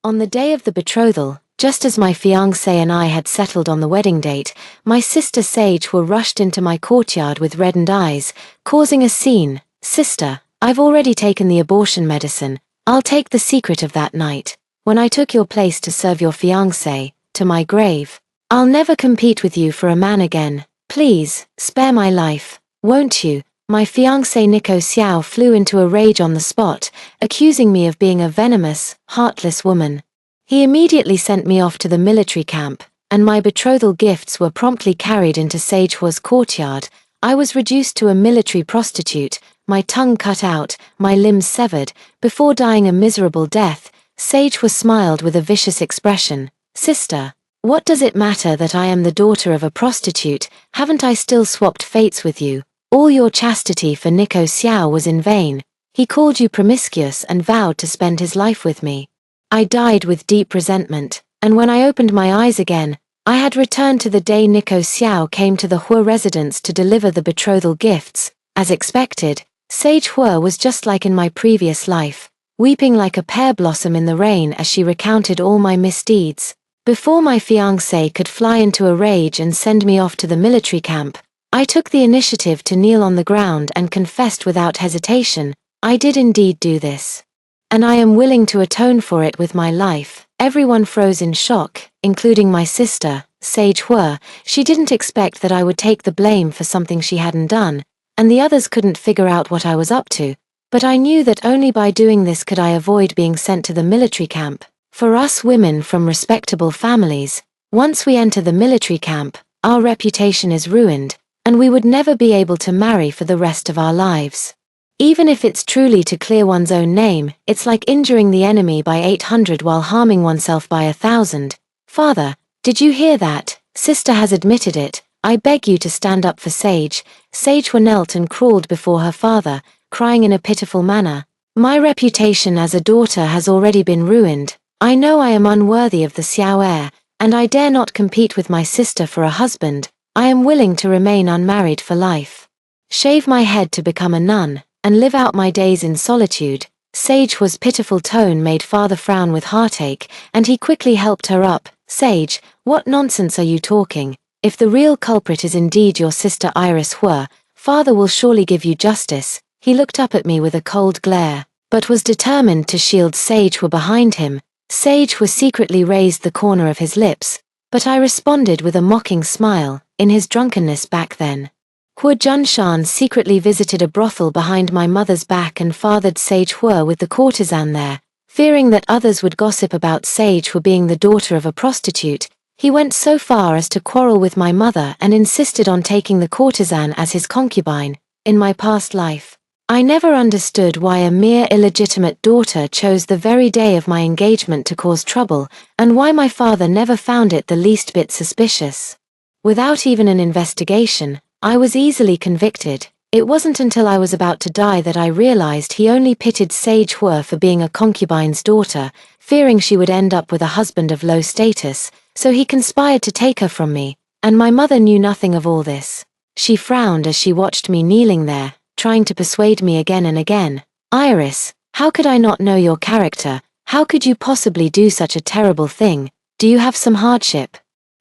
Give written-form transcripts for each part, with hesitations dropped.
On the day of the betrothal, just as my fiancé and I had settled on the wedding date, my sister Sage were rushed into my courtyard with reddened eyes, causing a scene. "Sister, I've already taken the abortion medicine. I'll take the secret of that night, when I took your place to serve your fiancé, to my grave. I'll never compete with you for a man again. Please, spare my life, won't you?" My fiancé Nico Xiao flew into a rage on the spot, accusing me of being a venomous, heartless woman. He immediately sent me off to the military camp, and my betrothal gifts were promptly carried into Sage Hua's courtyard. I was reduced to a military prostitute, my tongue cut out, my limbs severed. Before dying a miserable death, Sage Hua smiled with a vicious expression. "Sister, what does it matter that I am the daughter of a prostitute? Haven't I still swapped fates with you? All your chastity for Nico Xiao was in vain. He called you promiscuous and vowed to spend his life with me." I died with deep resentment, and when I opened my eyes again, I had returned to the day Nico Xiao came to the Hua residence to deliver the betrothal gifts. As expected, Sage Hua was just like in my previous life, weeping like a pear blossom in the rain as she recounted all my misdeeds. Before my fiancé could fly into a rage and send me off to the military camp, I took the initiative to kneel on the ground and confessed without hesitation, "I did indeed do this. And I am willing to atone for it with my life." Everyone froze in shock, including my sister, Sage Hua. She didn't expect that I would take the blame for something she hadn't done, and the others couldn't figure out what I was up to. But I knew that only by doing this could I avoid being sent to the military camp. For us women from respectable families, once we enter the military camp, our reputation is ruined, and we would never be able to marry for the rest of our lives. Even if it's truly to clear one's own name, it's like injuring the enemy by 800 while harming oneself by 1,000. "Father, did you hear that? Sister has admitted it. I beg you to stand up for Sage." Sage Hua knelt and crawled before her father, crying in a pitiful manner. "My reputation as a daughter has already been ruined. I know I am unworthy of the Xiao heir, and I dare not compete with my sister for a husband. I am willing to remain unmarried for life. Shave my head to become a nun, and live out my days in solitude." Sage Hua's pitiful tone made father frown with heartache, and he quickly helped her up. "Sage, what nonsense are you talking? If the real culprit is indeed your sister Iris Hua, father will surely give you justice." He looked up at me with a cold glare, but was determined to shield Sage Hua behind him. Sage Hua secretly raised the corner of his lips, but I responded with a mocking smile. In his drunkenness back then, Hua Junshan secretly visited a brothel behind my mother's back and fathered Sage Hua with the courtesan there. Fearing that others would gossip about Sage Hua being the daughter of a prostitute, he went so far as to quarrel with my mother and insisted on taking the courtesan as his concubine. In my past life, I never understood why a mere illegitimate daughter chose the very day of my engagement to cause trouble, and why my father never found it the least bit suspicious. Without even an investigation, I was easily convicted. It wasn't until I was about to die that I realized he only pitted Sage Hua for being a concubine's daughter, fearing she would end up with a husband of low status, so he conspired to take her from me, and my mother knew nothing of all this. She frowned as she watched me kneeling there, trying to persuade me again and again. "Iris, how could I not know your character? How could you possibly do such a terrible thing? Do you have some hardship?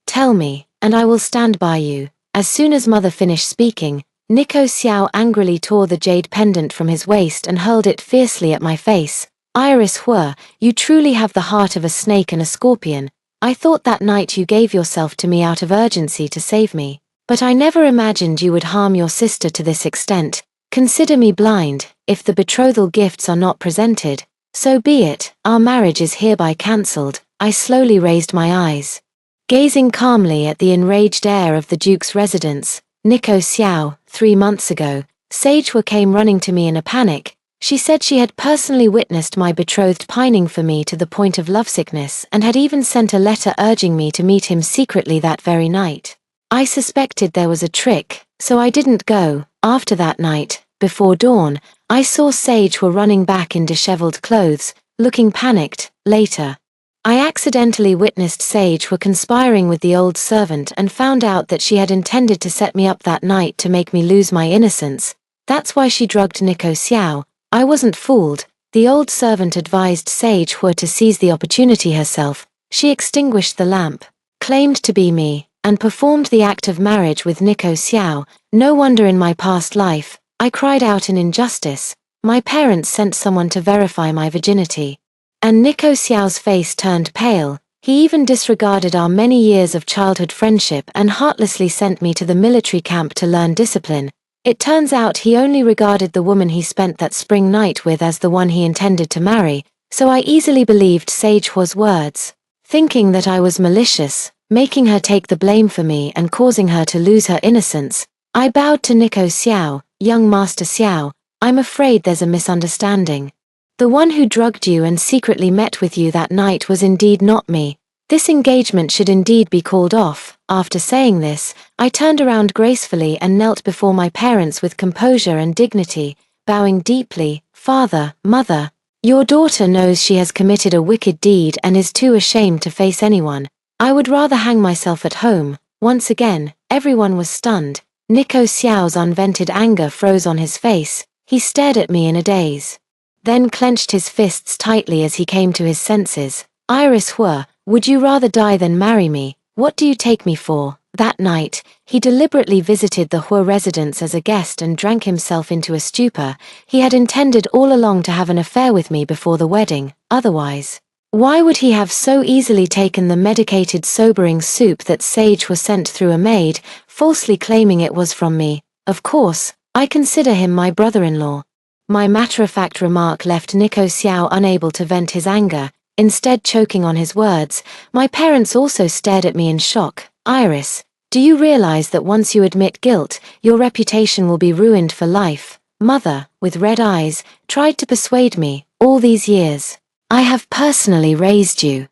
Tell me, and I will stand by you." As soon as mother finished speaking, Nico Xiao angrily tore the jade pendant from his waist and hurled it fiercely at my face. "Iris Hua, you truly have the heart of a snake and a scorpion. I thought that night you gave yourself to me out of urgency to save me, but I never imagined you would harm your sister to this extent. Consider me blind. If the betrothal gifts are not presented, so be it. Our marriage is hereby cancelled." I slowly raised my eyes, gazing calmly at the enraged heir of the Duke's residence, Nico Xiao. 3 months ago, Sage Hua came running to me in a panic. She said she had personally witnessed my betrothed pining for me to the point of lovesickness and had even sent a letter urging me to meet him secretly that very night. I suspected there was a trick, so I didn't go. After that night, before dawn, I saw Sage Hua running back in disheveled clothes, looking panicked. Later, I accidentally witnessed Sage Hua conspiring with the old servant and found out that she had intended to set me up that night to make me lose my innocence. That's why she drugged Nico Xiao. I wasn't fooled. The old servant advised Sage Hua to seize the opportunity herself. She extinguished the lamp, claimed to be me, and performed the act of marriage with Nico Xiao. No wonder in my past life, I cried out in injustice. My parents sent someone to verify my virginity. And Nico Xiao's face turned pale. He even disregarded our many years of childhood friendship and heartlessly sent me to the military camp to learn discipline. It turns out he only regarded the woman he spent that spring night with as the one he intended to marry, so I easily believed Sage Hua's words. Thinking that I was malicious, making her take the blame for me and causing her to lose her innocence, I bowed to Nico Xiao. Young Master Xiao, I'm afraid there's a misunderstanding. The one who drugged you and secretly met with you that night was indeed not me. This engagement should indeed be called off. After saying this, I turned around gracefully and knelt before my parents with composure and dignity, bowing deeply. Father, mother, your daughter knows she has committed a wicked deed and is too ashamed to face anyone. I would rather hang myself at home. Once again, everyone was stunned. Nico Xiao's unvented anger froze on his face. He stared at me in a daze, then clenched his fists tightly as he came to his senses. Iris Hua, would you rather die than marry me? What do you take me for? That night, he deliberately visited the Hua residence as a guest and drank himself into a stupor. He had intended all along to have an affair with me before the wedding. Otherwise, why would he have so easily taken the medicated sobering soup that Sage was sent through a maid, falsely claiming it was from me? Of course, I consider him my brother-in-law. My matter-of-fact remark left Nico Xiao unable to vent his anger, instead choking on his words. My parents also stared at me in shock. Iris, do you realize that once you admit guilt, your reputation will be ruined for life? Mother, with red eyes, tried to persuade me. All these years, I have personally raised you,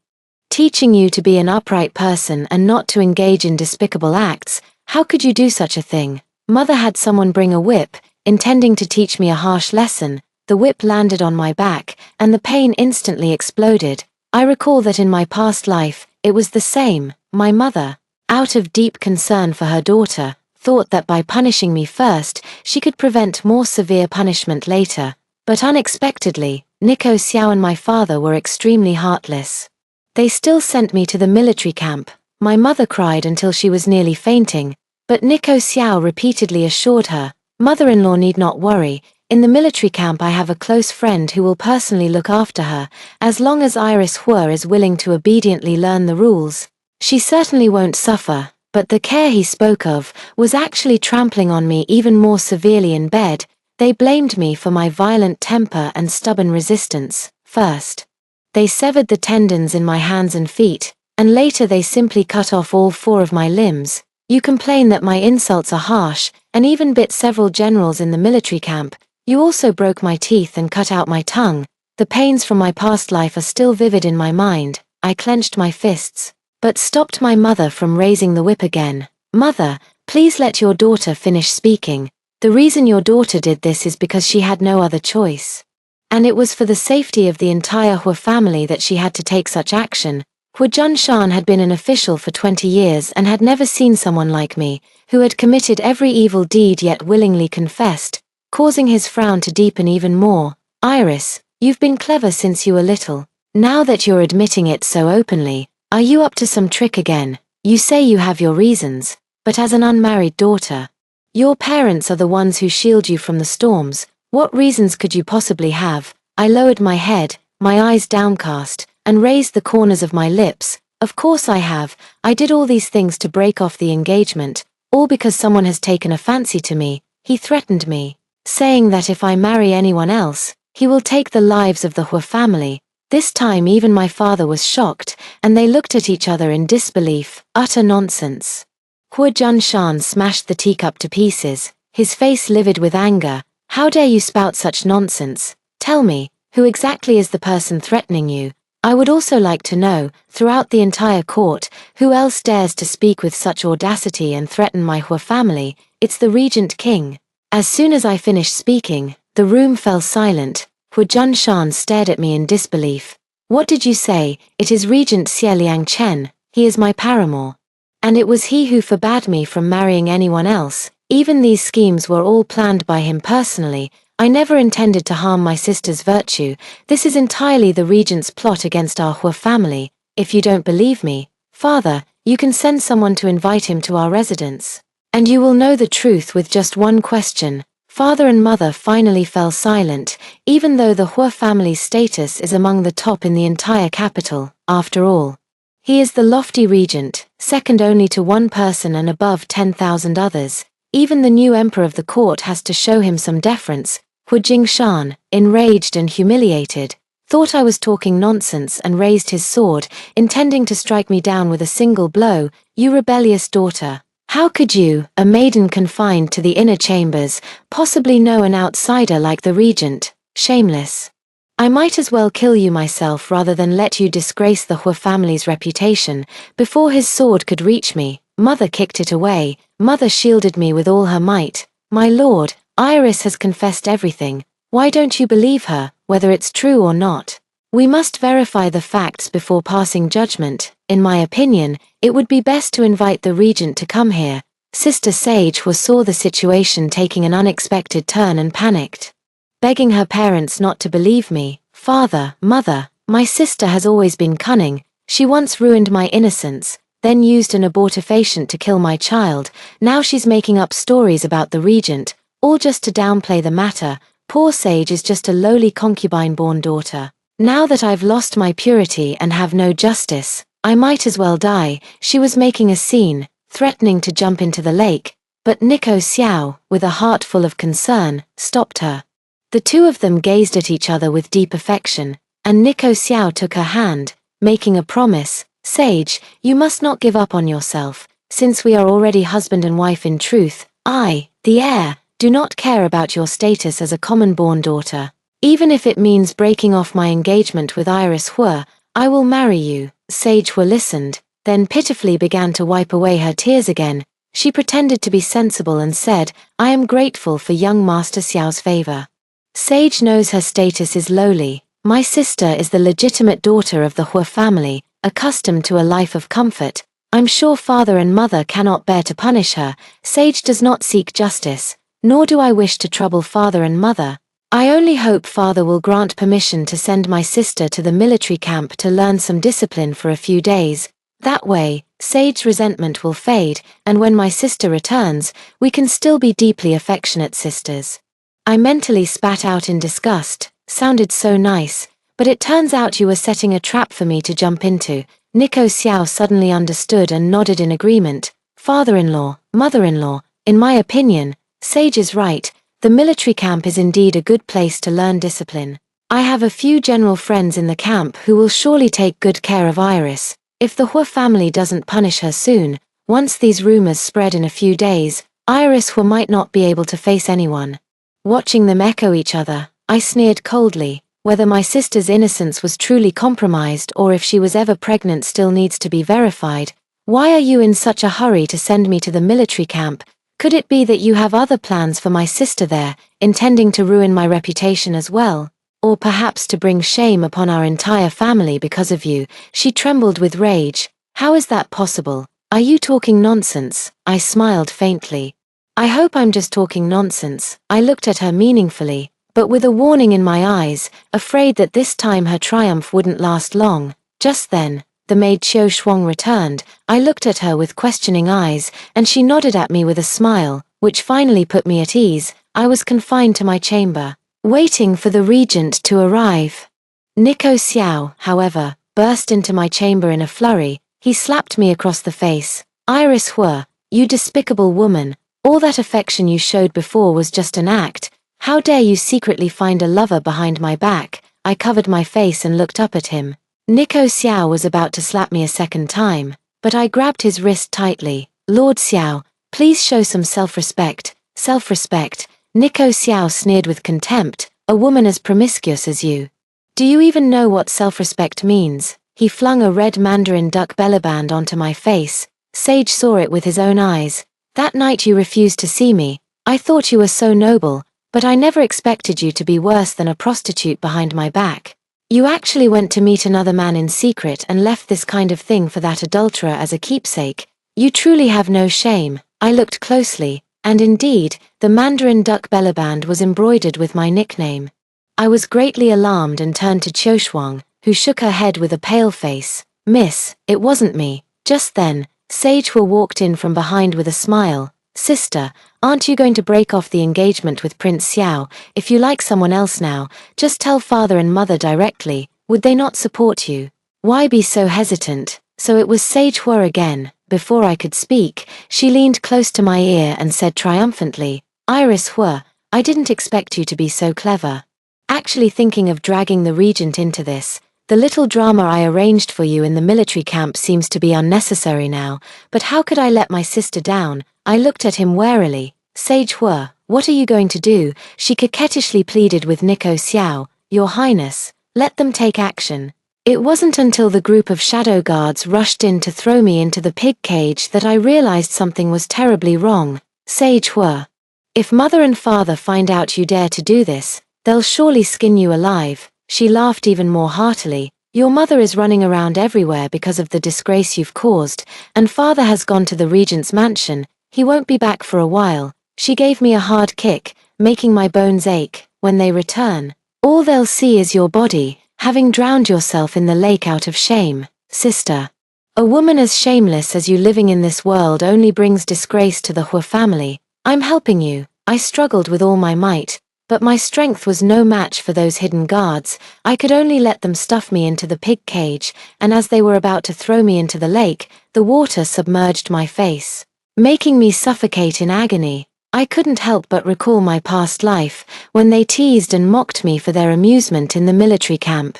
teaching you to be an upright person and not to engage in despicable acts. How could you do such a thing? Mother had someone bring a whip, intending to teach me a harsh lesson. The whip landed on my back, and the pain instantly exploded. I recall that in my past life, it was the same. My mother, out of deep concern for her daughter, thought that by punishing me first, she could prevent more severe punishment later. But unexpectedly, Nico Xiao and my father were extremely heartless. They still sent me to the military camp. My mother cried until she was nearly fainting, but Nico Xiao repeatedly assured her, "Mother-in-law need not worry. In the military camp I have a close friend who will personally look after her, as long as Iris Hua is willing to obediently learn the rules. She certainly won't suffer." But the care he spoke of was actually trampling on me even more severely in bed. They blamed me for my violent temper and stubborn resistance. First, they severed the tendons in my hands and feet, and later they simply cut off all 4 of my limbs. You complain that my insults are harsh, and even bit several generals in the military camp. You also broke my teeth and cut out my tongue. The pains from my past life are still vivid in my mind. I clenched my fists, but stopped my mother from raising the whip again. "Mother, please let your daughter finish speaking. The reason your daughter did this is because she had no other choice. And it was for the safety of the entire Hua family that she had to take such action." Hua Junshan had been an official for 20 years and had never seen someone like me, who had committed every evil deed yet willingly confessed, causing his frown to deepen even more. "Iris, you've been clever since you were little. Now that you're admitting it so openly, are you up to some trick again? You say you have your reasons, but as an unmarried daughter, your parents are the ones who shield you from the storms. What reasons could you possibly have?" I lowered my head, my eyes downcast, and raised the corners of my lips. "Of course I have. I did all these things to break off the engagement, all because someone has taken a fancy to me." He threatened me, saying that if I marry anyone else, he will take the lives of the Hua family. This time even my father was shocked, and they looked at each other in disbelief. Utter nonsense. Hua Junshan smashed the teacup to pieces, his face livid with anger. "How dare you spout such nonsense? Tell me, who exactly is the person threatening you? I would also like to know, throughout the entire court, who else dares to speak with such audacity and threaten my Hua family? It's the Regent King." As soon as I finished speaking, the room fell silent. Hua Junshan stared at me in disbelief. "What did you say?" "It is Regent Xieliang Chen. He is my paramour. And it was he who forbade me from marrying anyone else. Even these schemes were all planned by him personally. I never intended to harm my sister's virtue. This is entirely the regent's plot against our Hua family. If you don't believe me, father, you can send someone to invite him to our residence. And you will know the truth with just one question." Father and mother finally fell silent, even though the Hua family's status is among the top in the entire capital. After all, he is the lofty regent, second only to one person and above 10,000 others. Even the new emperor of the court has to show him some deference. Hu Jingshan, enraged and humiliated, thought I was talking nonsense and raised his sword, intending to strike me down with a single blow. "You rebellious daughter! How could you, a maiden confined to the inner chambers, possibly know an outsider like the regent? Shameless! I might as well kill you myself rather than let you disgrace the Hua family's reputation." Before his sword could reach me, mother kicked it away. Mother shielded me with all her might. "My lord, Iris has confessed everything. Why don't you believe her, whether it's true or not? We must verify the facts before passing judgment. In my opinion, it would be best to invite the regent to come here." Sister Sage saw the situation taking an unexpected turn and panicked, begging her parents not to believe me. "Father, mother, my sister has always been cunning. She once ruined my innocence, then used an abortifacient to kill my child. Now she's making up stories about the regent, all just to downplay the matter. Poor Sage is just a lowly concubine-born daughter. Now that I've lost my purity and have no justice, I might as well die." She was making a scene, threatening to jump into the lake, but Nico Xiao, with a heart full of concern, stopped her. The two of them gazed at each other with deep affection, and Nico Xiao took her hand, making a promise. "Sage, you must not give up on yourself. Since we are already husband and wife in truth, I, the heir, do not care about your status as a common-born daughter. Even if it means breaking off my engagement with Iris Hua, I will marry you." Sage Hua listened, then pitifully began to wipe away her tears again. She pretended to be sensible and said, "I am grateful for young Master Xiao's favor. Sage knows her status is lowly. My sister is the legitimate daughter of the Hua family, accustomed to a life of comfort. I'm sure father and mother cannot bear to punish her. Sage does not seek justice, nor do I wish to trouble father and mother. I only hope father will grant permission to send my sister to the military camp to learn some discipline for a few days. That way, Sage's resentment will fade, and when my sister returns, we can still be deeply affectionate sisters." I mentally spat out in disgust. Sounded so nice, but it turns out you were setting a trap for me to jump into. Nico Xiao suddenly understood and nodded in agreement. "Father-in-law, mother-in-law, in my opinion, Sage is right. The military camp is indeed a good place to learn discipline. I have a few general friends in the camp who will surely take good care of Iris. If the Hua family doesn't punish her soon, once these rumors spread in a few days, Iris Hua might not be able to face anyone." Watching them echo each other, I sneered coldly. Whether my sister's innocence was truly compromised or if she was ever pregnant still needs to be verified. "Why are you in such a hurry to send me to the military camp? Could it be that you have other plans for my sister there, intending to ruin my reputation as well? Or perhaps to bring shame upon our entire family because of you?" She trembled with rage. "How is that possible? Are you talking nonsense?" I smiled faintly. "I hope I'm just talking nonsense." I looked at her meaningfully, but with a warning in my eyes, afraid that this time her triumph wouldn't last long. Just then, the maid Qiu Shuang returned. I looked at her with questioning eyes, and she nodded at me with a smile, which finally put me at ease. I was confined to my chamber, waiting for the regent to arrive. Nico Xiao, however, burst into my chamber in a flurry. He slapped me across the face. "Iris Hua, you despicable woman, all that affection you showed before was just an act. How dare you secretly find a lover behind my back?" I covered my face and looked up at him. Nico Xiao was about to slap me a second time, but I grabbed his wrist tightly. "Lord Xiao, please show some self-respect." "Self-respect?" Nico Xiao sneered with contempt. "A woman as promiscuous as you. Do you even know what self-respect means?" He flung a red mandarin duck bellyband onto my face. Sage saw it with his own eyes. "That night you refused to see me. I thought you were so noble, but I never expected you to be worse than a prostitute behind my back. You actually went to meet another man in secret and left this kind of thing for that adulterer as a keepsake. You truly have no shame." I looked closely. And indeed, the Mandarin duck bellaband was embroidered with my nickname. I was greatly alarmed and turned to Qiushuang, who shook her head with a pale face. "Miss, it wasn't me." Just then, Sage Hua walked in from behind with a smile. "Sister, aren't you going to break off the engagement with Prince Xiao? If you like someone else now, just tell father and mother directly. Would they not support you? Why be so hesitant?" So it was Sage Hua again. Before I could speak, she leaned close to my ear and said triumphantly, "Iris Hua, I didn't expect you to be so clever. Actually thinking of dragging the regent into this. The little drama I arranged for you in the military camp seems to be unnecessary now, but how could I let my sister down?" I looked at him warily. "Sage Hua, what are you going to do?" She coquettishly pleaded with Nico Xiao. "Your Highness, let them take action." It wasn't until the group of shadow guards rushed in to throw me into the pig cage that I realized something was terribly wrong. "Sage Hua, if mother and father find out you dare to do this, they'll surely skin you alive." She laughed even more heartily. "Your mother is running around everywhere because of the disgrace you've caused, and father has gone to the regent's mansion. He won't be back for a while." She gave me a hard kick, making my bones ache. "When they return, all they'll see is your body, having drowned yourself in the lake out of shame." "Sister, a woman as shameless as you living in this world only brings disgrace to the Hua family. I'm helping you." I struggled with all my might, but my strength was no match for those hidden guards. I could only let them stuff me into the pig cage, and as they were about to throw me into the lake, the water submerged my face, making me suffocate in agony. I couldn't help but recall my past life, when they teased and mocked me for their amusement in the military camp.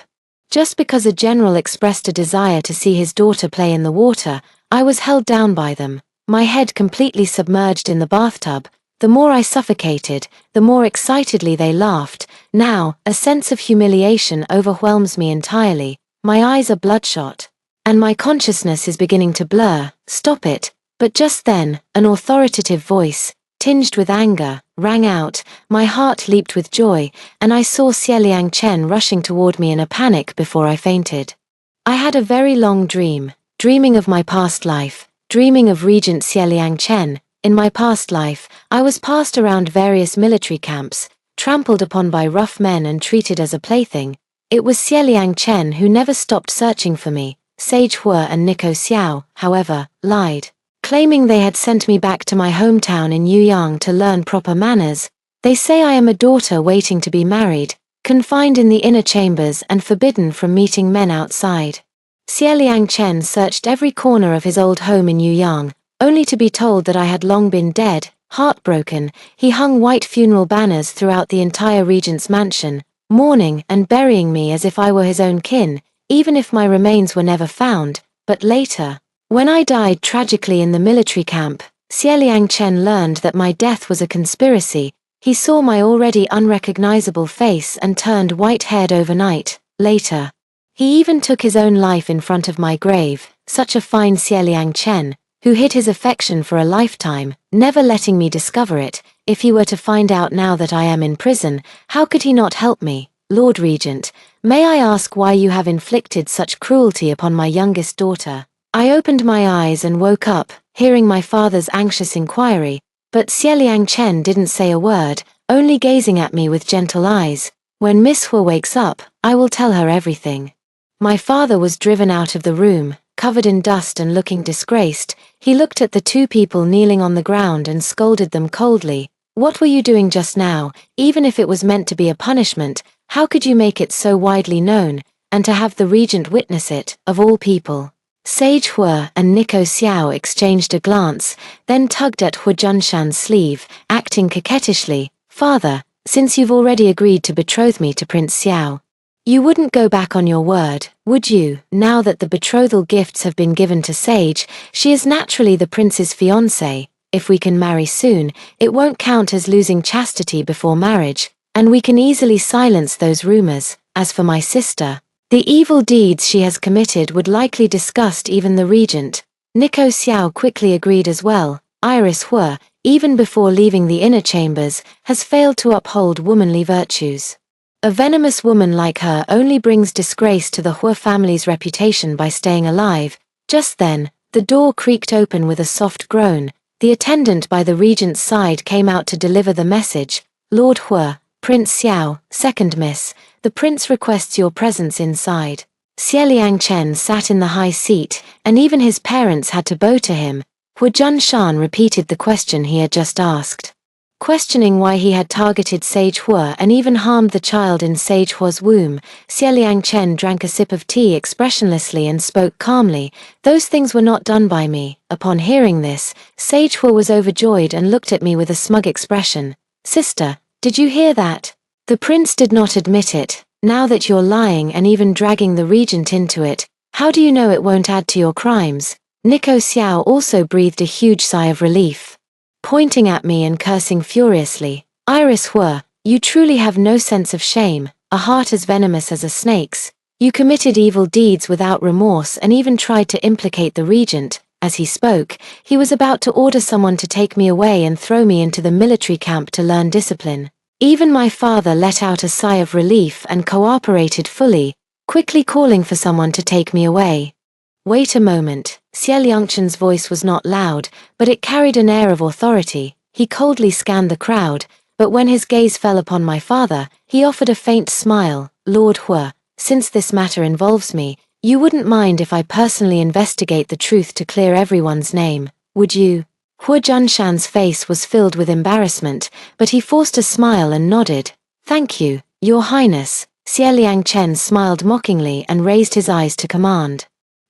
Just because a general expressed a desire to see his daughter play in the water, I was held down by them, my head completely submerged in the bathtub. The more I suffocated, the more excitedly they laughed. Now, a sense of humiliation overwhelms me entirely. My eyes are bloodshot, and my consciousness is beginning to blur. "Stop it." But just then, an authoritative voice, tinged with anger, rang out. My heart leaped with joy, and I saw Xieliang Chen rushing toward me in a panic before I fainted. I had a very long dream, dreaming of my past life, dreaming of Regent Xieliang Chen. In my past life, I was passed around various military camps, trampled upon by rough men and treated as a plaything. It was Xieliang Chen who never stopped searching for me. Sage Hua and Nico Xiao, however, lied, claiming they had sent me back to my hometown in Yuyang to learn proper manners. They say I am a daughter waiting to be married, confined in the inner chambers and forbidden from meeting men outside. Xieliang Chen searched every corner of his old home in Yuyang, only to be told that I had long been dead. Heartbroken, he hung white funeral banners throughout the entire regent's mansion, mourning and burying me as if I were his own kin, even if my remains were never found. But later, when I died tragically in the military camp, Xieliang Chen learned that my death was a conspiracy. He saw my already unrecognizable face and turned white-haired overnight. Later, he even took his own life in front of my grave. Such a fine Xieliang Chen, who hid his affection for a lifetime, never letting me discover it. If he were to find out now that I am in prison, how could he not help me? "Lord Regent, may I ask why you have inflicted such cruelty upon my youngest daughter?" I opened my eyes and woke up, hearing my father's anxious inquiry, but Xieliang Chen didn't say a word, only gazing at me with gentle eyes. "When Miss Hua wakes up, I will tell her everything." My father was driven out of the room, covered in dust and looking disgraced. He looked at the two people kneeling on the ground and scolded them coldly. "What were you doing just now? Even if it was meant to be a punishment, how could you make it so widely known, and to have the regent witness it, of all people?" Sage Hua and Nico Xiao exchanged a glance, then tugged at Hua Junshan's sleeve, acting coquettishly. "Father, since you've already agreed to betroth me to Prince Xiao, you wouldn't go back on your word, would you? Now that the betrothal gifts have been given to Sage, she is naturally the prince's fiancée. If we can marry soon, it won't count as losing chastity before marriage, and we can easily silence those rumors. As for my sister, the evil deeds she has committed would likely disgust even the regent." Nico Xiao quickly agreed as well. "Iris Hua, even before leaving the inner chambers, has failed to uphold womanly virtues. A venomous woman like her only brings disgrace to the Hua family's reputation by staying alive." Just then, the door creaked open with a soft groan. The attendant by the regent's side came out to deliver the message. Lord Hua, Prince Xiao, second miss, the prince requests your presence inside. Xie Liangchen sat in the high seat, and even his parents had to bow to him. Hua Junshan repeated the question he had just asked. Questioning why he had targeted Sage Hua and even harmed the child in Sage Hua's womb, Xie Liangchen drank a sip of tea expressionlessly and spoke calmly. Those things were not done by me. Upon hearing this, Sage Hua was overjoyed and looked at me with a smug expression. Sister, did you hear that? The prince did not admit it. Now that you're lying and even dragging the regent into it, how do you know it won't add to your crimes? Nico Xiao also breathed a huge sigh of relief. Pointing at me and cursing furiously, Iris Hua, you truly have no sense of shame, a heart as venomous as a snake's. You committed evil deeds without remorse and even tried to implicate the regent. As he spoke, he was about to order someone to take me away and throw me into the military camp to learn discipline. Even my father let out a sigh of relief and cooperated fully, quickly calling for someone to take me away. Wait a moment. Xie Liangchen's voice was not loud, but it carried an air of authority. He coldly scanned the crowd, but when his gaze fell upon my father, he offered a faint smile. Lord Hua, since this matter involves me, you wouldn't mind if I personally investigate the truth to clear everyone's name, would you? Hua Junshan's face was filled with embarrassment, but he forced a smile and nodded. Thank you, Your Highness. Xie Liangchen smiled mockingly and raised his eyes to command.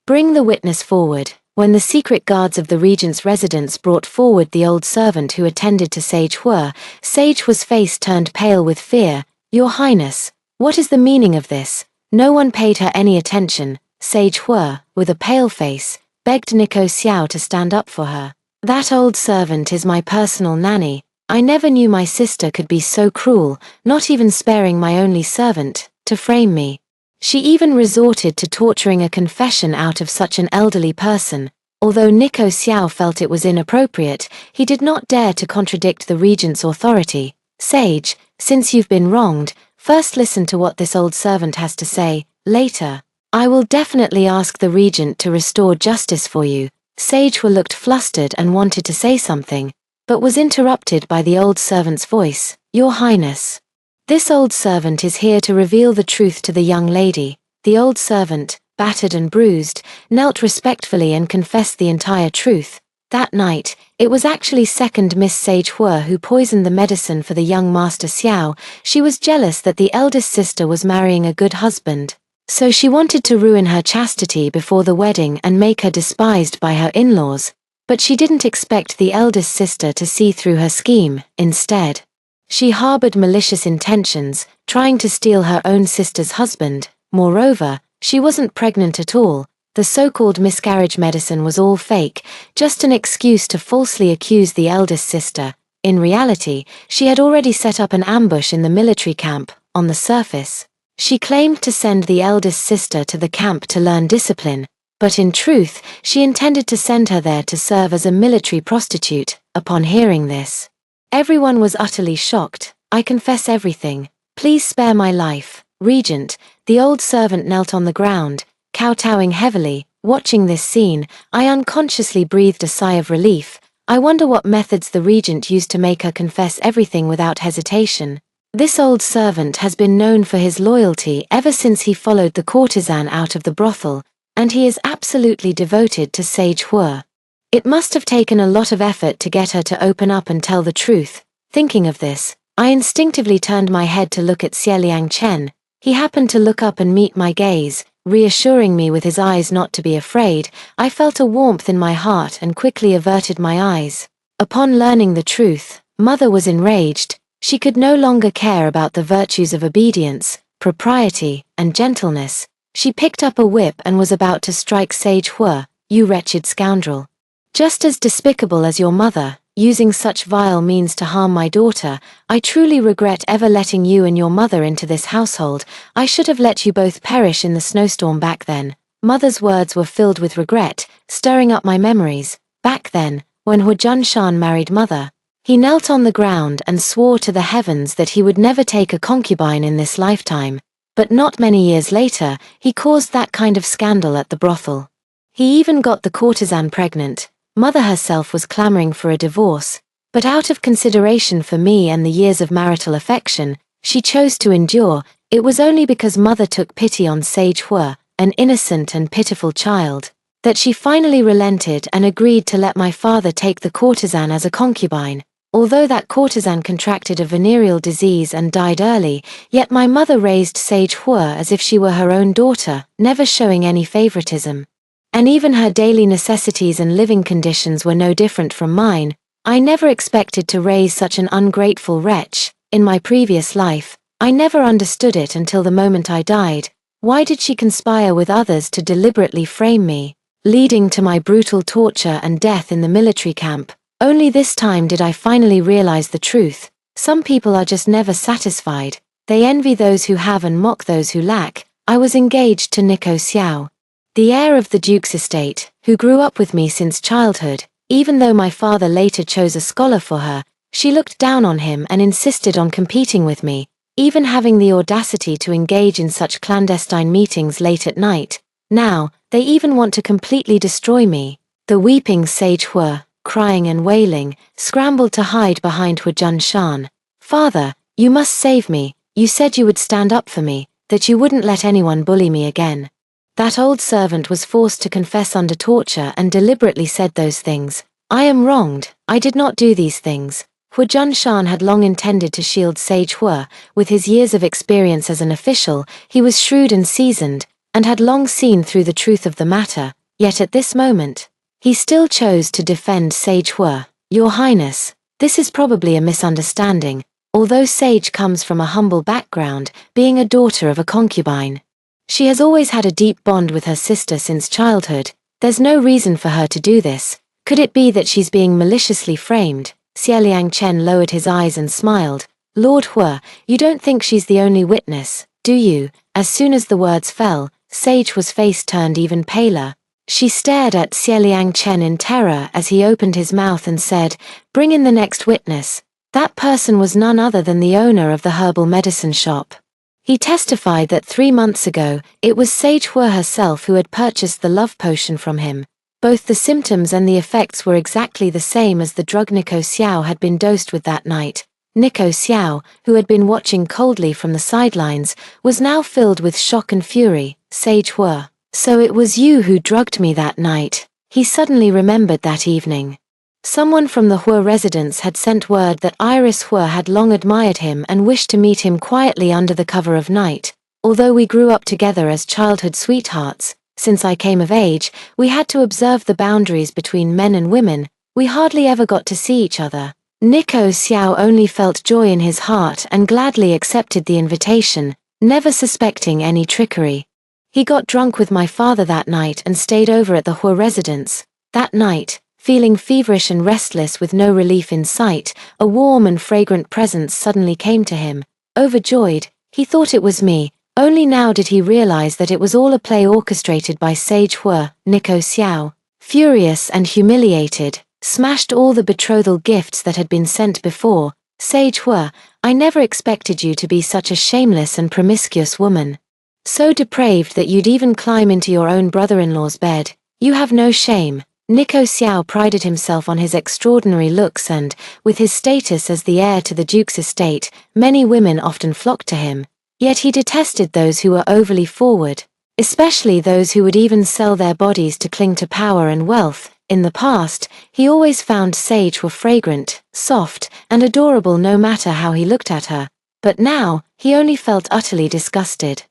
Bring the witness forward. When the secret guards of the regent's residence brought forward the old servant who attended to Sage Hua, Sage Hua's face turned pale with fear. Your Highness, what is the meaning of this? No one paid her any attention. Sage Hua, with a pale face, begged Nico Xiao to stand up for her. That old servant is my personal nanny. I never knew my sister could be so cruel, not even sparing my only servant, to frame me. She even resorted to torturing a confession out of such an elderly person. Although Nico Xiao felt it was inappropriate, he did not dare to contradict the regent's authority. Sage, since you've been wronged, first listen to what this old servant has to say. Later, I will definitely ask the regent to restore justice for you. Sage Hua looked flustered and wanted to say something, but was interrupted by the old servant's voice. Your Highness. This old servant is here to reveal the truth to the young lady. The old servant, battered and bruised, knelt respectfully and confessed the entire truth. That night, it was actually second Miss Sage Hua who poisoned the medicine for the young Master Xiao. She was jealous that the eldest sister was marrying a good husband, so she wanted to ruin her chastity before the wedding and make her despised by her in-laws. But she didn't expect the eldest sister to see through her scheme. Instead, she harbored malicious intentions, trying to steal her own sister's husband. Moreover, she wasn't pregnant at all. The so-called miscarriage medicine was all fake, just an excuse to falsely accuse the eldest sister. In reality, she had already set up an ambush in the military camp. On the surface, she claimed to send the eldest sister to the camp to learn discipline, but in truth, she intended to send her there to serve as a military prostitute. Upon hearing this, everyone was utterly shocked. I confess everything. Please spare my life. Regent, the old servant knelt on the ground, kowtowing heavily. Watching this scene, I unconsciously breathed a sigh of relief. I wonder what methods the regent used to make her confess everything without hesitation. This old servant has been known for his loyalty ever since he followed the courtesan out of the brothel, and he is absolutely devoted to Sage Hua. It must have taken a lot of effort to get her to open up and tell the truth. Thinking of this, I instinctively turned my head to look at Xie Liangchen. He happened to look up and meet my gaze, reassuring me with his eyes not to be afraid. I felt a warmth in my heart and quickly averted my eyes. Upon learning the truth, Mother was enraged. She could no longer care about the virtues of obedience, propriety, and gentleness. She picked up a whip and was about to strike Sage Hua. You wretched scoundrel. Just as despicable as your mother, using such vile means to harm my daughter. I truly regret ever letting you and your mother into this household. I should have let you both perish in the snowstorm back then. Mother's words were filled with regret, stirring up my memories. Back then, when Hua Junshan married Mother, he knelt on the ground and swore to the heavens that he would never take a concubine in this lifetime. But not many years later, he caused that kind of scandal at the brothel. He even got the courtesan pregnant. Mother herself was clamoring for a divorce, but out of consideration for me and the years of marital affection, she chose to endure. It was only because Mother took pity on Sage Hua, an innocent and pitiful child, that she finally relented and agreed to let my father take the courtesan as a concubine. Although that courtesan contracted a venereal disease and died early, yet my mother raised Sage Hua as if she were her own daughter, never showing any favoritism. And even her daily necessities and living conditions were no different from mine. I never expected to raise such an ungrateful wretch. In my previous life, I never understood it until the moment I died. Why did she conspire with others to deliberately frame me, leading to my brutal torture and death in the military camp? Only this time did I finally realize the truth. Some people are just never satisfied. They envy those who have and mock those who lack. I was engaged to Nico Xiao, the heir of the Duke's estate, who grew up with me since childhood. Even though my father later chose a scholar for her, she looked down on him and insisted on competing with me, even having the audacity to engage in such clandestine meetings late at night. Now, they even want to completely destroy me. The weeping Sage Hua, crying and wailing, scrambled to hide behind Huajun Shan. Father, you must save me. You said you would stand up for me, that you wouldn't let anyone bully me again. That old servant was forced to confess under torture and deliberately said those things. I am wronged. I did not do these things. Huajun Shan had long intended to shield Sage Hua. With his years of experience as an official, he was shrewd and seasoned, and had long seen through the truth of the matter. Yet at this moment, he still chose to defend Sage Hua. Your Highness, this is probably a misunderstanding. Although Sage comes from a humble background, being a daughter of a concubine, she has always had a deep bond with her sister since childhood. There's no reason for her to do this. Could it be that she's being maliciously framed? Xieliang Chen lowered his eyes and smiled. Lord Hua, you don't think she's the only witness, do you? As soon as the words fell, Sage Hua's face turned even paler. She stared at Xieliang Chen in terror as he opened his mouth and said, "Bring in the next witness." That person was none other than the owner of the herbal medicine shop. He testified that 3 months ago, it was Sage Hua herself who had purchased the love potion from him. Both the symptoms and the effects were exactly the same as the drug Nico Xiao had been dosed with that night. Nico Xiao, who had been watching coldly from the sidelines, was now filled with shock and fury. Sage Hua. So it was you who drugged me that night. He suddenly remembered that evening. Someone from the Hua residence had sent word that Iris Hua had long admired him and wished to meet him quietly under the cover of night. Although we grew up together as childhood sweethearts, since I came of age, we had to observe the boundaries between men and women. We hardly ever got to see each other. Nico Xiao only felt joy in his heart and gladly accepted the invitation, never suspecting any trickery. He got drunk with my father that night and stayed over at the Hua residence. That night, feeling feverish and restless with no relief in sight, a warm and fragrant presence suddenly came to him. Overjoyed, he thought it was me. Only now did he realize that it was all a play orchestrated by Sage Hua. Nico Xiao, furious and humiliated, smashed all the betrothal gifts that had been sent before. Sage Hua, I never expected you to be such a shameless and promiscuous woman. So depraved that you'd even climb into your own brother-in-law's bed. You have no shame. Nico Xiao prided himself on his extraordinary looks and, with his status as the heir to the Duke's estate, many women often flocked to him. Yet he detested those who were overly forward, especially those who would even sell their bodies to cling to power and wealth. In the past, he always found Sage Hua fragrant, soft, and adorable no matter how he looked at her. But now, he only felt utterly disgusted.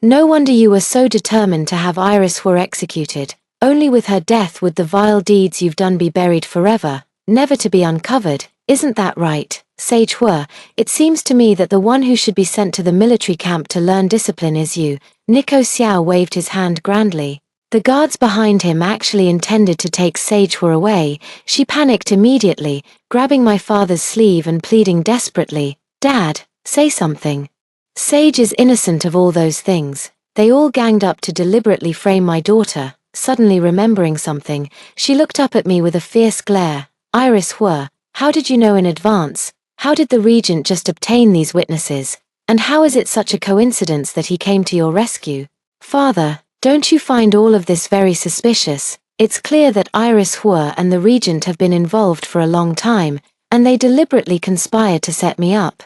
No wonder you were so determined to have Iris Hua executed. Only with her death would the vile deeds you've done be buried forever, never to be uncovered. Isn't that right, Sage Hua? It seems to me that the one who should be sent to the military camp to learn discipline is you. Nico Xiao waved his hand grandly. The guards behind him actually intended to take Sage Hua away. She panicked immediately, grabbing my father's sleeve and pleading desperately, "Dad, say something." Sage is innocent of all those things. They all ganged up to deliberately frame my daughter. Suddenly remembering something, she looked up at me with a fierce glare. Iris Hua, how did you know in advance? How did the regent just obtain these witnesses? And how is it such a coincidence that he came to your rescue? Father, don't you find all of this very suspicious? It's clear that Iris Hua and the regent have been involved for a long time, and they deliberately conspired to set me up.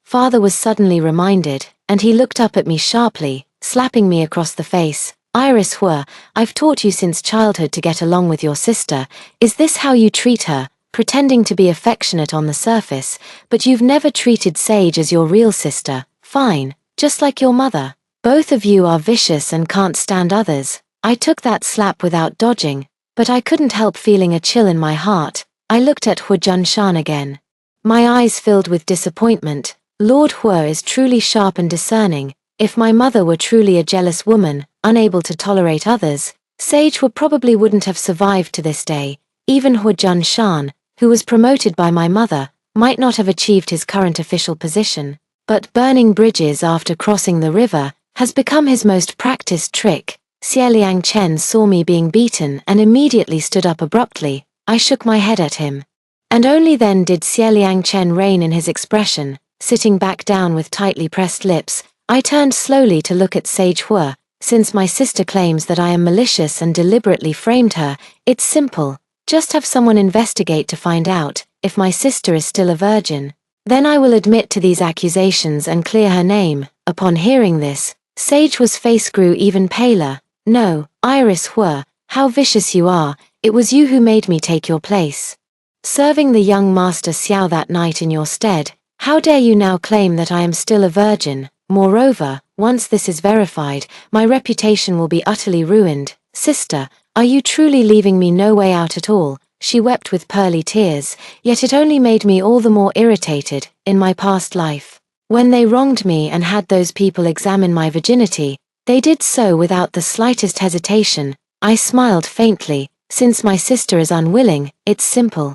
Father was suddenly reminded, and he looked up at me sharply, slapping me across the face. Iris Hua, I've taught you since childhood to get along with your sister. Is this how you treat her, pretending to be affectionate on the surface, but you've never treated Sage as your real sister? Fine, just like your mother. Both of you are vicious and can't stand others. I took that slap without dodging, but I couldn't help feeling a chill in my heart. I looked at Hua Junshan again. My eyes filled with disappointment. Lord Hua is truly sharp and discerning. If my mother were truly a jealous woman, unable to tolerate others, Sage Hua probably wouldn't have survived to this day. Even Hua Junshan, who was promoted by my mother, might not have achieved his current official position. But burning bridges after crossing the river has become his most practiced trick. Xie Liang Chen saw me being beaten and immediately stood up abruptly. I shook my head at him. And only then did Xie Liang Chen rein in his expression, sitting back down with tightly pressed lips. I turned slowly to look at Sage Hua. Since my sister claims that I am malicious and deliberately framed her, it's simple. Just have someone investigate to find out if my sister is still a virgin. Then I will admit to these accusations and clear her name. Upon hearing this, Sage Hua's face grew even paler. No, Iris Hua, how vicious you are. It was you who made me take your place. Serving the young master Xiao that night in your stead, how dare you now claim that I am still a virgin? Moreover, once this is verified, my reputation will be utterly ruined. Sister, are you truly leaving me no way out at all? She wept with pearly tears, yet it only made me all the more irritated. In my past life, when they wronged me and had those people examine my virginity, they did so without the slightest hesitation. I smiled faintly. Since my sister is unwilling, it's simple.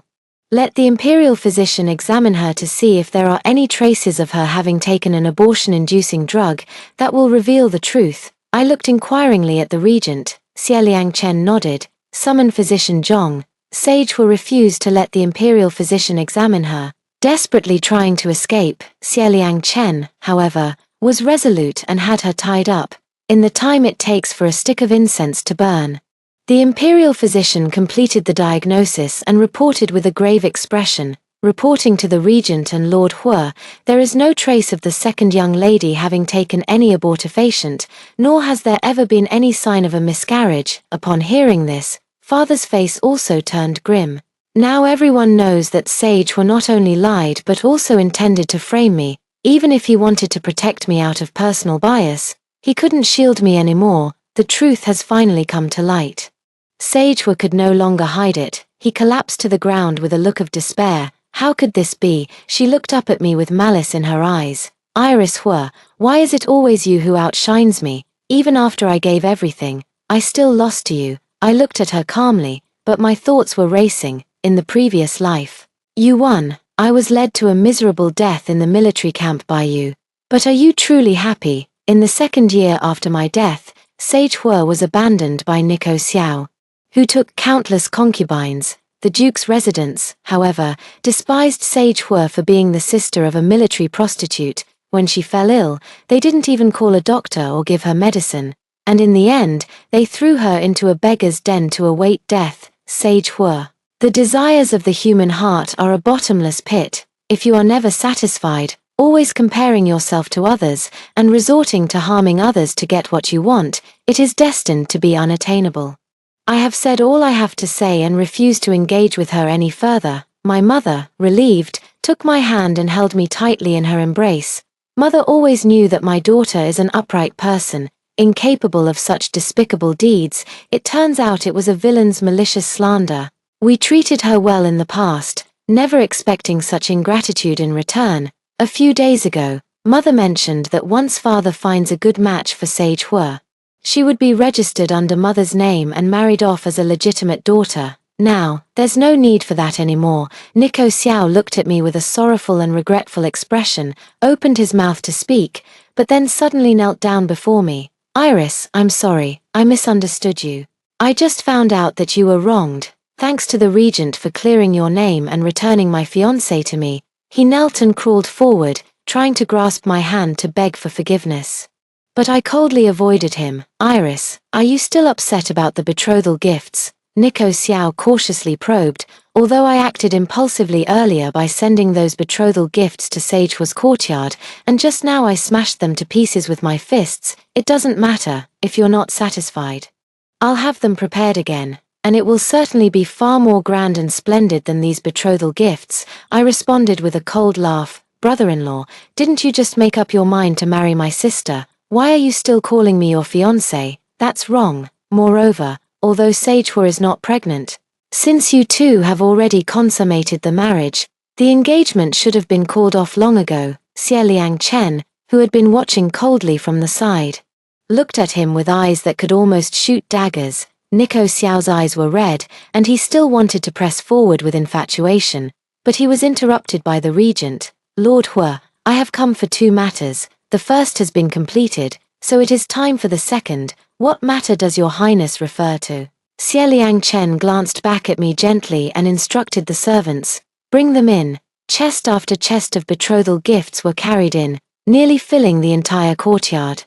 Let the imperial physician examine her to see if there are any traces of her having taken an abortion-inducing drug. That will reveal the truth. I looked inquiringly at the regent. Xie Liang Chen nodded. Summon Physician Zhong. Sage Hua refused to let the imperial physician examine her. Desperately trying to escape, Xie Liang Chen, however, was resolute and had her tied up, in the time it takes for a stick of incense to burn. The imperial physician completed the diagnosis and reported with a grave expression. Reporting to the regent and Lord Hua, there is no trace of the second young lady having taken any abortifacient, nor has there ever been any sign of a miscarriage. Upon hearing this, Father's face also turned grim. Now everyone knows that Sage Hua not only lied but also intended to frame me. Even if he wanted to protect me out of personal bias, he couldn't shield me anymore. The truth has finally come to light. Sage Hua could no longer hide it. He collapsed to the ground with a look of despair. How could this be? She looked up at me with malice in her eyes. Iris Hua, why is it always you who outshines me? Even after I gave everything, I still lost to you. I looked at her calmly, but my thoughts were racing. In the previous life, you won. I was led to a miserable death in the military camp by you. But are you truly happy? In the second year after my death, Sage Hua was abandoned by Nico Xiao, who took countless concubines. The Duke's residents, however, despised Sage Hua for being the sister of a military prostitute. When she fell ill, they didn't even call a doctor or give her medicine, and in the end, they threw her into a beggar's den to await death. Sage Hua. The desires of the human heart are a bottomless pit. If you are never satisfied, always comparing yourself to others, and resorting to harming others to get what you want, it is destined to be unattainable. I have said all I have to say and refuse to engage with her any further. My mother, relieved, took my hand and held me tightly in her embrace. Mother always knew that my daughter is an upright person, incapable of such despicable deeds. It turns out it was a villain's malicious slander. We treated her well in the past, never expecting such ingratitude in return. A few days ago, Mother mentioned that once Father finds a good match for Sage Hua, she would be registered under Mother's name and married off as a legitimate daughter. Now, there's no need for that anymore. Nico Xiao looked at me with a sorrowful and regretful expression, opened his mouth to speak, but then suddenly knelt down before me. Iris, I'm sorry, I misunderstood you. I just found out that you were wronged. Thanks to the regent for clearing your name and returning my fiancé to me. He knelt and crawled forward, trying to grasp my hand to beg for forgiveness. But I coldly avoided him. Iris, are you still upset about the betrothal gifts? Nico Xiao cautiously probed. Although I acted impulsively earlier by sending those betrothal gifts to Sage Hua's courtyard, and just now I smashed them to pieces with my fists, it doesn't matter, if you're not satisfied. I'll have them prepared again, and it will certainly be far more grand and splendid than these betrothal gifts, I responded with a cold laugh. Brother-in-law, didn't you just make up your mind to marry my sister? Why are you still calling me your fiancé? That's wrong. Moreover, although Sage Hua is not pregnant, since you two have already consummated the marriage, the engagement should have been called off long ago. Xie Liang Chen, who had been watching coldly from the side, looked at him with eyes that could almost shoot daggers. Nico Xiao's eyes were red, and he still wanted to press forward with infatuation, but he was interrupted by the regent. Lord Hua, I have come for two matters. The first has been completed, so it is time for the second. What matter does your highness refer to? Xie Liang Chen glanced back at me gently and instructed the servants. Bring them in. Chest after chest of betrothal gifts were carried in, nearly filling the entire courtyard.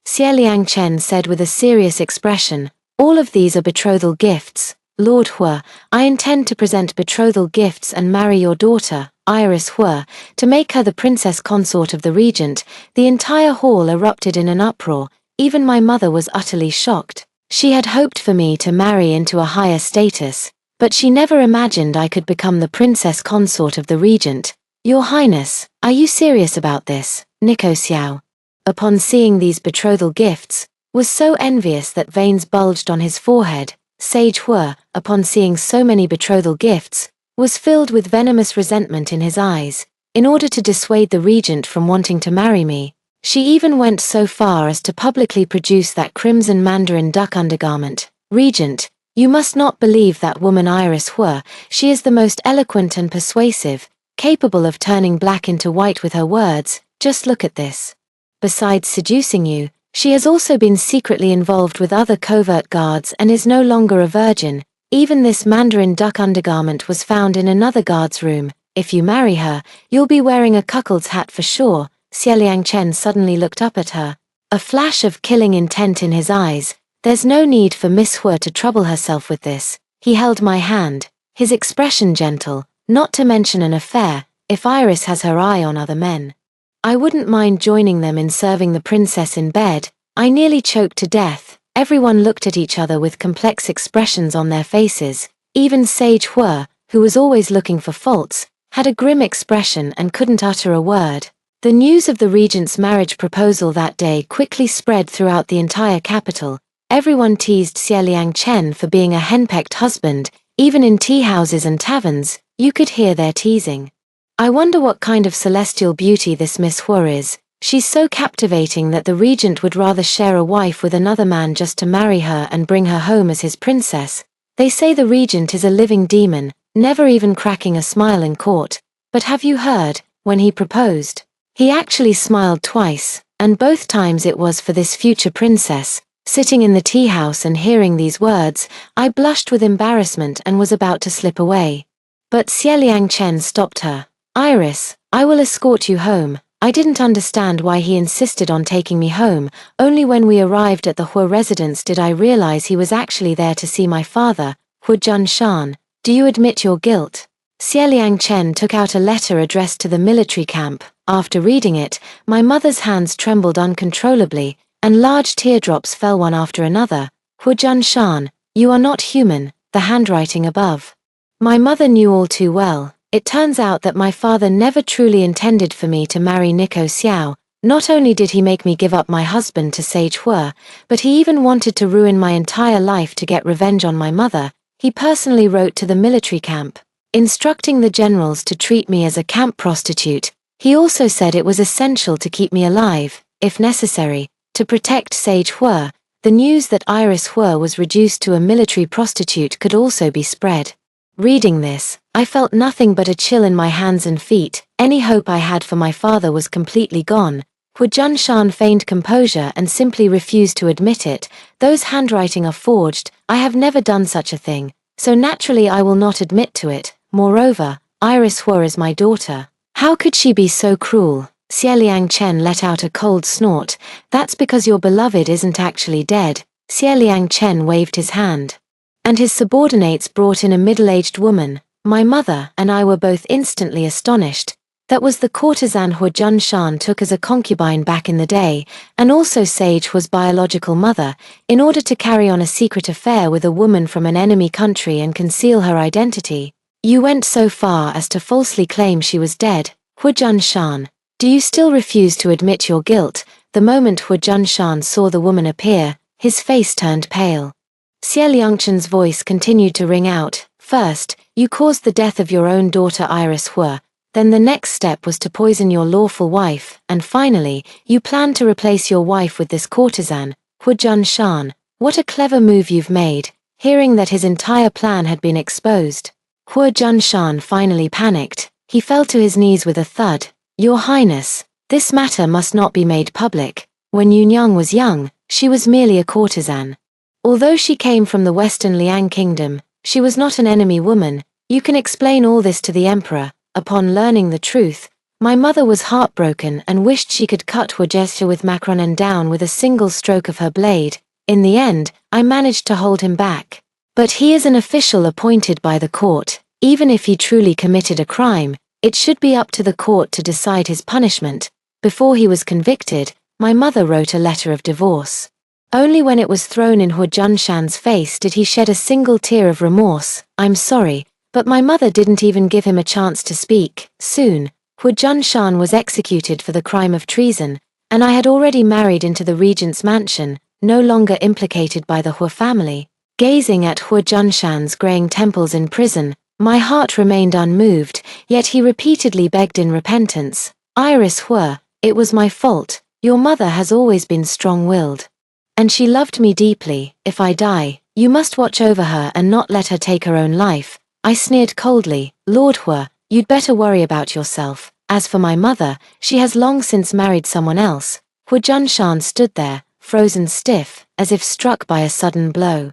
Xie Liang Chen said with a serious expression, all of these are betrothal gifts. Lord Hua, I intend to present betrothal gifts and marry your daughter, Iris Hua, to make her the princess consort of the regent. The entire hall erupted in an uproar. Even my mother was utterly shocked. She had hoped for me to marry into a higher status, but she never imagined I could become the princess consort of the regent. Your Highness, are you serious about this? Nico Xiao, upon seeing these betrothal gifts, was so envious that veins bulged on his forehead. Sage Hua, upon seeing so many betrothal gifts, was filled with venomous resentment in his eyes. In order to dissuade the regent from wanting to marry me, she even went so far as to publicly produce that crimson mandarin duck undergarment. Regent, you must not believe that woman Iris Hua. She is the most eloquent and persuasive, capable of turning black into white with her words. Just look at this. Besides seducing you, she has also been secretly involved with other covert guards and is no longer a virgin. Even this mandarin duck undergarment was found in another guard's room. If you marry her, you'll be wearing a cuckold's hat for sure. Xie Liang Chen suddenly looked up at her, a flash of killing intent in his eyes. There's no need for Miss Hua to trouble herself with this. He held my hand, his expression gentle. Not to mention an affair, if Iris has her eye on other men, I wouldn't mind joining them in serving the princess in bed. I nearly choked to death. Everyone looked at each other with complex expressions on their faces. Even Sage Hua, who was always looking for faults, had a grim expression and couldn't utter a word. The news of the regent's marriage proposal that day quickly spread throughout the entire capital. Everyone teased Xie Liang Chen for being a henpecked husband. Even in tea houses and taverns, you could hear their teasing. I wonder what kind of celestial beauty this Miss Hua is. She's so captivating that the regent would rather share a wife with another man just to marry her and bring her home as his princess. They say the regent is a living demon, never even cracking a smile in court. But have you heard, when he proposed, he actually smiled twice, and both times it was for this future princess. Sitting in the tea house and hearing these words, I blushed with embarrassment and was about to slip away. But Xie Liang Chen stopped her. Iris, I will escort you home. I didn't understand why he insisted on taking me home. Only when we arrived at the Hua residence did I realize he was actually there to see my father. Hua Junshan, do you admit your guilt? Xie Liang Chen took out a letter addressed to the military camp. After reading it, my mother's hands trembled uncontrollably, and large teardrops fell one after another. Hua Junshan, you are not human, the handwriting above. My mother knew all too well. It turns out that my father never truly intended for me to marry Nico Xiao. Not only did he make me give up my husband to Sage Hua, but he even wanted to ruin my entire life to get revenge on my mother. He personally wrote to the military camp, instructing the generals to treat me as a camp prostitute. He also said it was essential to keep me alive, if necessary, to protect Sage Hua. The news that Iris Hua was reduced to a military prostitute could also be spread. Reading this, I felt nothing but a chill in my hands and feet. Any hope I had for my father was completely gone. Hua Junshan feigned composure and simply refused to admit it. Those handwriting are forged. I have never done such a thing, so naturally I will not admit to it. Moreover, Iris Hua is my daughter. How could she be so cruel? Xie Liang Chen let out a cold snort. That's because your beloved isn't actually dead. Xie Liang Chen waved his hand. and his subordinates brought in a middle-aged woman. My mother and I were both instantly astonished. That was the courtesan Hu Junshan took as a concubine back in the day, and also Sage Hu's biological mother, in order to carry on a secret affair with a woman from an enemy country and conceal her identity. You went so far as to falsely claim she was dead. Hu Junshan, do you still refuse to admit your guilt? The moment Hu Junshan saw the woman appear, his face turned pale. Xie Liangchen's voice continued to ring out. First, you caused the death of your own daughter Iris Hu. Then the next step was to poison your lawful wife, and finally, you planned to replace your wife with this courtesan, Hu Junshan. What a clever move you've made. Hearing that his entire plan had been exposed, Hu Junshan finally panicked. He fell to his knees with a thud. Your Highness, this matter must not be made public. When Yunyang was young, she was merely a courtesan. Although she came from the Western Liang Kingdom, she was not an enemy woman. You can explain all this to the Emperor. Upon learning the truth, my mother was heartbroken and wished she could cut Hu Jesha with Macronen down with a single stroke of her blade. In the end, I managed to hold him back. But he is an official appointed by the court. Even if he truly committed a crime, it should be up to the court to decide his punishment. Before he was convicted, my mother wrote a letter of divorce. Only when it was thrown in Hu Junshan's face did he shed a single tear of remorse. I'm sorry, but my mother didn't even give him a chance to speak. Soon, Hu Junshan was executed for the crime of treason, and I had already married into the regent's mansion, no longer implicated by the Hu family. Gazing at Hu Junshan's graying temples in prison, my heart remained unmoved, yet he repeatedly begged in repentance. Iris Hu, it was my fault. Your mother has always been strong-willed. And she loved me deeply. If I die, you must watch over her and not let her take her own life. I sneered coldly. Lord Hu, you'd better worry about yourself. As for my mother, she has long since married someone else. Hu Junshan stood there, frozen stiff, as if struck by a sudden blow.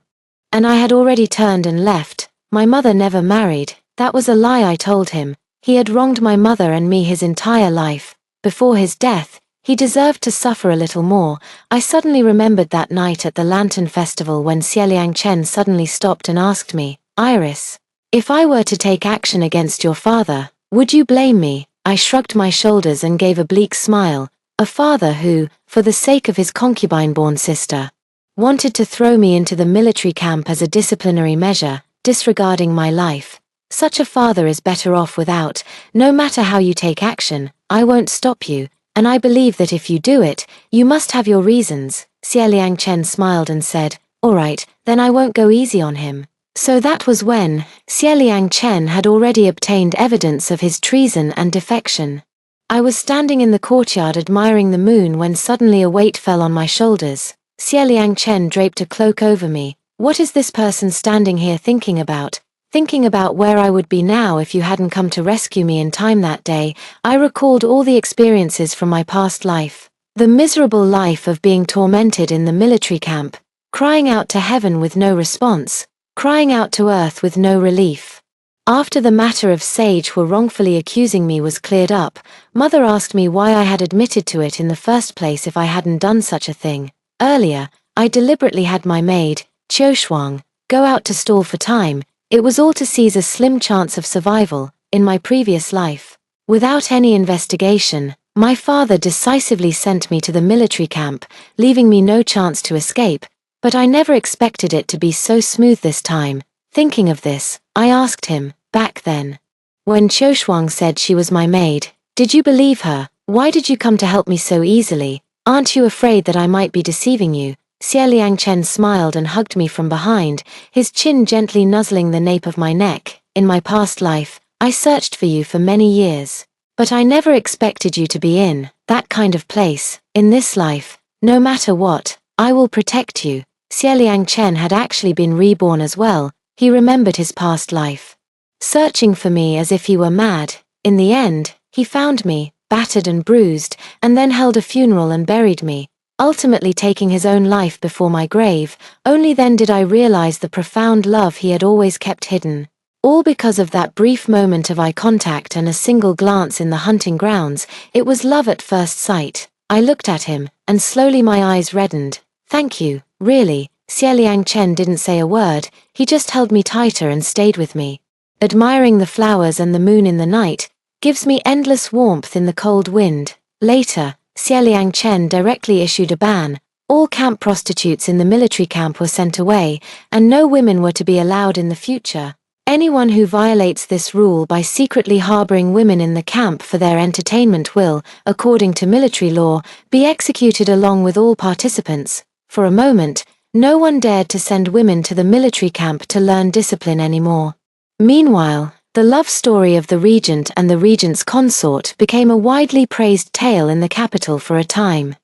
And I had already turned and left. My mother never married. That was a lie, I told him. He had wronged my mother and me his entire life. Before his death, he deserved to suffer a little more. I suddenly remembered that night at the Lantern Festival when Xie Liangchen suddenly stopped and asked me, Iris, if I were to take action against your father, would you blame me? I shrugged my shoulders and gave a bleak smile. A father who, for the sake of his concubine-born sister, wanted to throw me into the military camp as a disciplinary measure, disregarding my life. Such a father is better off without. No matter how you take action, I won't stop you. And I believe that if you do it, you must have your reasons. Xie Liangchen smiled and said, all right, then I won't go easy on him. So that was when Xie Liangchen had already obtained evidence of his treason and defection. I was standing in the courtyard admiring the moon when suddenly a weight fell on my shoulders. Xie Liangchen draped a cloak over me. What is this person standing here thinking about? Thinking about where I would be now if you hadn't come to rescue me in time that day. I recalled all the experiences from my past life. The miserable life of being tormented in the military camp, crying out to heaven with no response, crying out to earth with no relief. After the matter of Sage Hu wrongfully accusing me was cleared up, Mother asked me why I had admitted to it in the first place if I hadn't done such a thing. Earlier, I deliberately had my maid, Qiushuang, go out to stall for time. It was all to seize a slim chance of survival. In my previous life, without any investigation, my father decisively sent me to the military camp, leaving me no chance to escape, but I never expected it to be so smooth this time. Thinking of this, I asked him, back then, when Qiushuang said she was my maid, did you believe her? Why did you come to help me so easily? Aren't you afraid that I might be deceiving you? Xie Liangchen smiled and hugged me from behind, his chin gently nuzzling the nape of my neck. In my past life, I searched for you for many years. But I never expected you to be in that kind of place. In this life, no matter what, I will protect you. Xie Liangchen had actually been reborn as well. He remembered his past life, searching for me as if he were mad. In the end, he found me, battered and bruised, and then held a funeral and buried me, ultimately taking his own life before my grave. Only then did I realize the profound love he had always kept hidden. All because of that brief moment of eye contact and a single glance in the hunting grounds. It was love at first sight. I looked at him, and slowly my eyes reddened. Thank you, really. Xie Chen didn't say a word, he just held me tighter and stayed with me. Admiring the flowers and the moon in the night gives me endless warmth in the cold wind. Later, Xie Chen directly issued a ban. All camp prostitutes in the military camp were sent away, and no women were to be allowed in the future. Anyone who violates this rule by secretly harboring women in the camp for their entertainment will, according to military law, be executed along with all participants. For a moment, no one dared to send women to the military camp to learn discipline anymore. Meanwhile, the love story of the regent and the regent's consort became a widely praised tale in the capital for a time.